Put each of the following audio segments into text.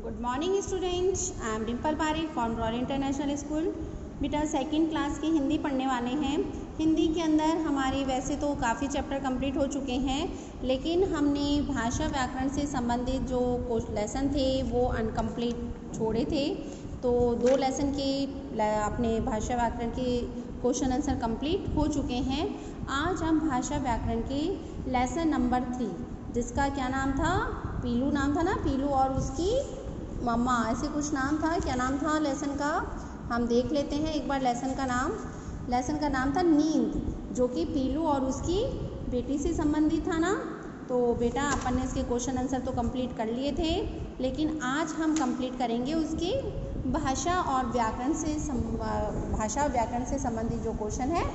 Good morning students, I am Dimple Pareek from Royal International School. बेटा second class की हिंदी पढ़ने वाले हैं। हिंदी के अंदर हमारे वैसे तो काफ़ी चैप्टर कंप्लीट हो चुके हैं, लेकिन हमने भाषा व्याकरण से संबंधित जो लेसन थे वो अनकम्प्लीट छोड़े थे। तो 2 लेसन के अपने भाषा व्याकरण के क्वेश्चन आंसर कंप्लीट हो चुके हैं। आज हम भाषा व्याकरण के लेसन नंबर 3, जिसका क्या नाम था, पीलू नाम था ना, पीलू और उसकी मम्मा, ऐसे कुछ नाम था। क्या नाम था लेसन का, हम देख लेते हैं एक बार। लेसन का नाम था नींद, जो कि पीलू और उसकी बेटी से संबंधित था ना। तो बेटा अपन ने इसके क्वेश्चन आंसर तो कंप्लीट कर लिए थे, लेकिन आज हम कंप्लीट करेंगे उसकी भाषा और व्याकरण से संबंधित जो क्वेश्चन है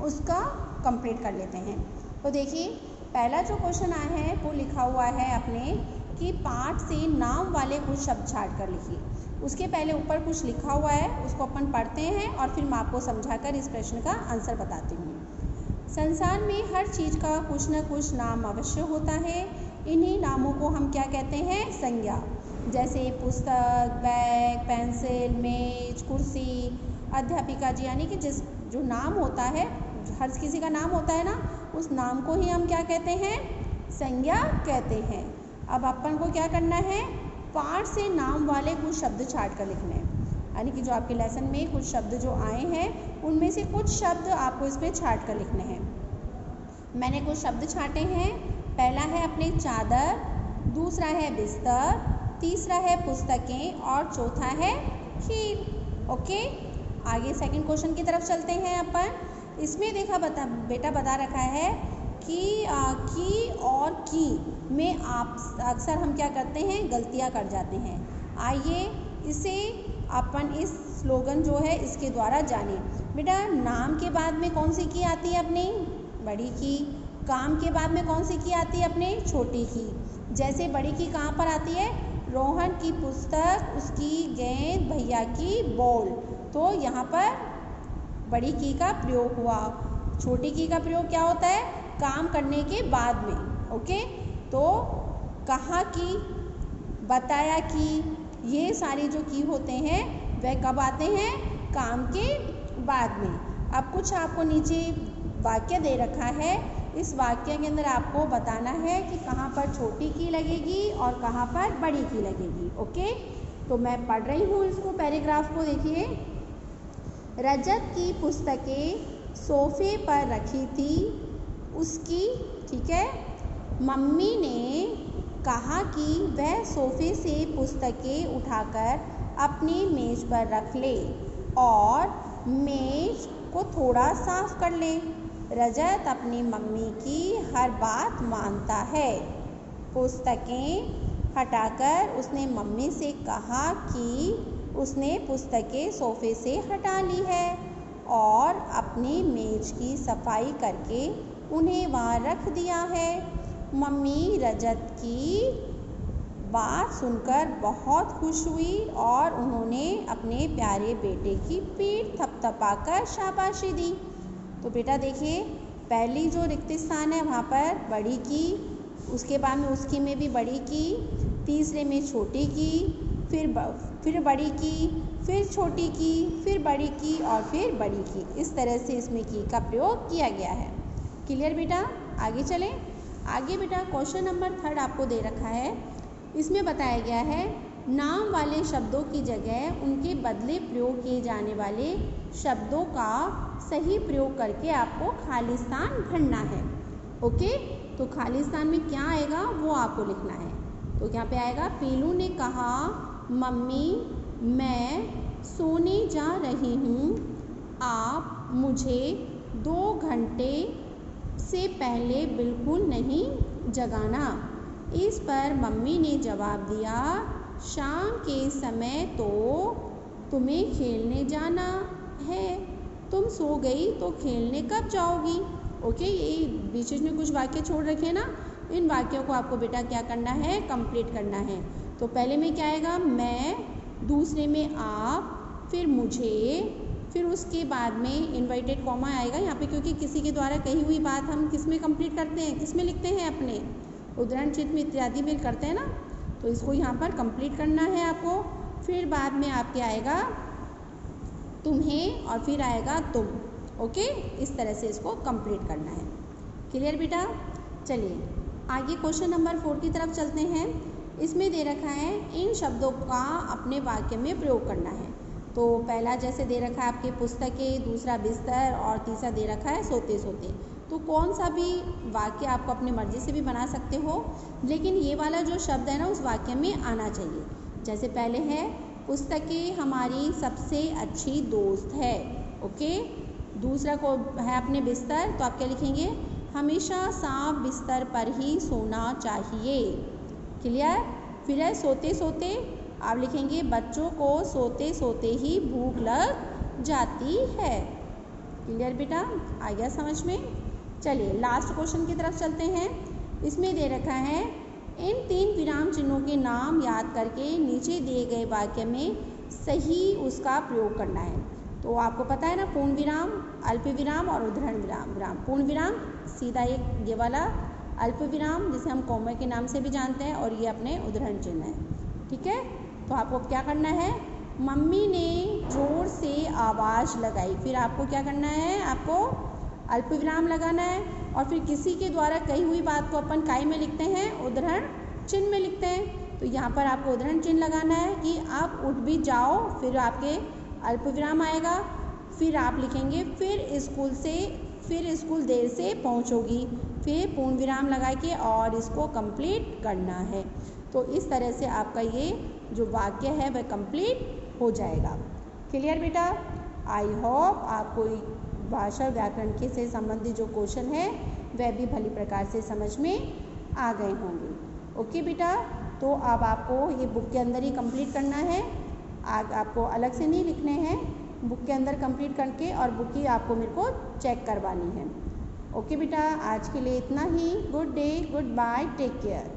उसका कंप्लीट कर लेते हैं। तो देखिए, पहला जो क्वेश्चन आया है वो लिखा हुआ है अपने कि पाठ से नाम वाले कुछ शब्द छाट कर लिखिए। उसके पहले ऊपर कुछ लिखा हुआ है, उसको अपन पढ़ते हैं और फिर मैं आपको समझाकर इस प्रश्न का आंसर बताती हूँ। संसार में हर चीज़ का कुछ न कुछ नाम अवश्य होता है। इन्हीं नामों को हम क्या कहते हैं, संज्ञा। जैसे पुस्तक, बैग, पेंसिल, मेज, कुर्सी, अध्यापिका जी, यानी कि जो नाम होता है, हर किसी का नाम होता है ना, उस नाम को ही हम क्या कहते हैं, संज्ञा कहते हैं। अब अपन को क्या करना है, पाठ से नाम वाले कुछ शब्द छाट कर लिखने हैं। यानी कि जो आपके लेसन में कुछ शब्द जो आए हैं उनमें से कुछ शब्द आपको इस पर छाट कर लिखने हैं। मैंने कुछ शब्द छाटे हैं। पहला है अपने चादर, दूसरा है बिस्तर, तीसरा है पुस्तकें और चौथा है खीर। ओके, आगे सेकंड क्वेश्चन की तरफ चलते हैं अपन। इसमें देखा बेटा बता रखा है कि और की में आप अक्सर हम क्या करते हैं, गलतियां कर जाते हैं। आइए इसे अपन इस स्लोगन जो है इसके द्वारा जाने। बेटा नाम के बाद में कौन सी की आती है अपनी, बड़ी की। काम के बाद में कौन सी की आती है अपने, छोटी की। जैसे बड़ी की कहाँ पर आती है, रोहन की पुस्तक, उसकी गेंद, भैया की बॉल। तो यहाँ पर बड़ी की का प्रयोग हुआ। छोटी की का प्रयोग क्या होता है, काम करने के बाद में। ओके, तो कहा की, बताया की, ये सारे जो की होते हैं वह कब आते हैं, काम के बाद में। अब कुछ आपको नीचे वाक्य दे रखा है, इस वाक्य के अंदर आपको बताना है कि कहाँ पर छोटी की लगेगी और कहाँ पर बड़ी की लगेगी। ओके, तो मैं पढ़ रही हूँ इसको, पैराग्राफ को देखिए। रजत की पुस्तकें सोफे पर रखी थी उसकी, ठीक है, मम्मी ने कहा कि वह सोफे से पुस्तकें उठाकर अपनी मेज पर रख ले और मेज को थोड़ा साफ कर ले। रजत अपनी मम्मी की हर बात मानता है। पुस्तकें हटाकर उसने मम्मी से कहा कि उसने पुस्तकें सोफे से हटा ली है और अपनी मेज की सफाई करके उन्हें वहाँ रख दिया है। मम्मी रजत की बात सुनकर बहुत खुश हुई और उन्होंने अपने प्यारे बेटे की पीठ थपथपाकर शाबाशी दी। तो बेटा देखिए, पहली जो रिक्त स्थान है वहाँ पर बड़ी की, उसके बाद में उसकी में भी बड़ी की, तीसरे में छोटी की, फिर बड़ी की, फिर छोटी की, फिर बड़ी की और फिर बड़ी की। इस तरह से इसमें की का प्रयोग किया गया है। क्लियर बेटा, आगे चलें। आगे बेटा क्वेश्चन नंबर 3 आपको दे रखा है। इसमें बताया गया है नाम वाले शब्दों की जगह उनके बदले प्रयोग किए जाने वाले शब्दों का सही प्रयोग करके आपको खाली स्थान भरना है। ओके, तो खाली स्थान में क्या आएगा वो आपको लिखना है। तो यहाँ पे आएगा, पीलू ने कहा मम्मी मैं सोने जा रही हूँ, आप मुझे 2 घंटे से पहले बिल्कुल नहीं जगाना। इस पर मम्मी ने जवाब दिया, शाम के समय तो तुम्हें खेलने जाना है, तुम सो गई तो खेलने कब जाओगी। ओके, ये बीच में कुछ वाक्य छोड़ रखे हैं ना, इन वाक्यों को आपको बेटा क्या करना है, कंप्लीट करना है। तो पहले में क्या आएगा, मैं, दूसरे में आप, फिर मुझे, फिर उसके बाद में इन्वर्टेड कॉमा आएगा यहाँ पे, क्योंकि किसी के द्वारा कही हुई बात हम किस में कंप्लीट करते हैं, किस में लिखते हैं, अपने उदाहरण चित्र में इत्यादि में करते हैं ना। तो इसको यहाँ पर कंप्लीट करना है आपको। फिर बाद में आपके आएगा तुम्हें और फिर आएगा तुम। ओके, इस तरह से इसको कंप्लीट करना है। क्लियर बेटा? चलिए आगे क्वेश्चन नंबर 4 की तरफ चलते हैं। इसमें दे रखा है इन शब्दों का अपने वाक्य में प्रयोग करना है। तो पहला जैसे दे रखा है आपके पुस्तकें, दूसरा बिस्तर और तीसरा दे रखा है सोते सोते। तो कौन सा भी वाक्य आपको अपनी मर्जी से भी बना सकते हो, लेकिन ये वाला जो शब्द है ना उस वाक्य में आना चाहिए। जैसे पहले है पुस्तकें हमारी सबसे अच्छी दोस्त है। ओके, दूसरा को है अपने बिस्तर, तो आप क्या लिखेंगे? हमेशा सांप बिस्तर पर ही सोना चाहिए। क्लियर? फिर है सोते सोते, आप लिखेंगे बच्चों को सोते सोते ही भूख लग जाती है। क्लियर बेटा? आ गया समझ में? चलिए लास्ट क्वेश्चन की तरफ चलते हैं। इसमें दे रखा है इन 3 विराम चिन्हों के नाम याद करके नीचे दिए गए वाक्य में सही उसका प्रयोग करना है। तो आपको पता है ना, पूर्ण विराम, अल्प विराम और उद्धरण विराम। पूर्ण विराम सीधा एक ये वाला, अल्प विराम जिसे हम कॉमा के नाम से भी जानते हैं, और ये अपने उद्धरण चिन्ह है। ठीक है, तो आपको क्या करना है? मम्मी ने जोर से आवाज़ लगाई। फिर आपको क्या करना है? आपको अल्प विराम लगाना है, और फिर किसी के द्वारा कही हुई बात को अपन काय में लिखते हैं? उद्धरण चिन्ह में लिखते हैं। तो यहाँ पर आपको उद्धरण चिन्ह लगाना है कि आप उठ भी जाओ, फिर आपके अल्प विराम आएगा। फिर आप लिखेंगे फिर स्कूल देर से पहुँचोगी, फिर पूर्ण विराम लगा के और इसको कंप्लीट करना है। तो इस तरह से आपका ये जो वाक्य है वह कंप्लीट हो जाएगा। क्लियर बेटा? आई होप आपको भाषा व्याकरण के से संबंधित जो क्वेश्चन है वह भी भली प्रकार से समझ में आ गए होंगे। ओके बेटा, तो अब आपको ये बुक के अंदर ही कंप्लीट करना है, आपको अलग से नहीं लिखने हैं। बुक के अंदर कंप्लीट करके और बुक ही आपको मेरे को चेक करवानी है। ओके बेटा, आज के लिए इतना ही। Good day, goodbye, take care.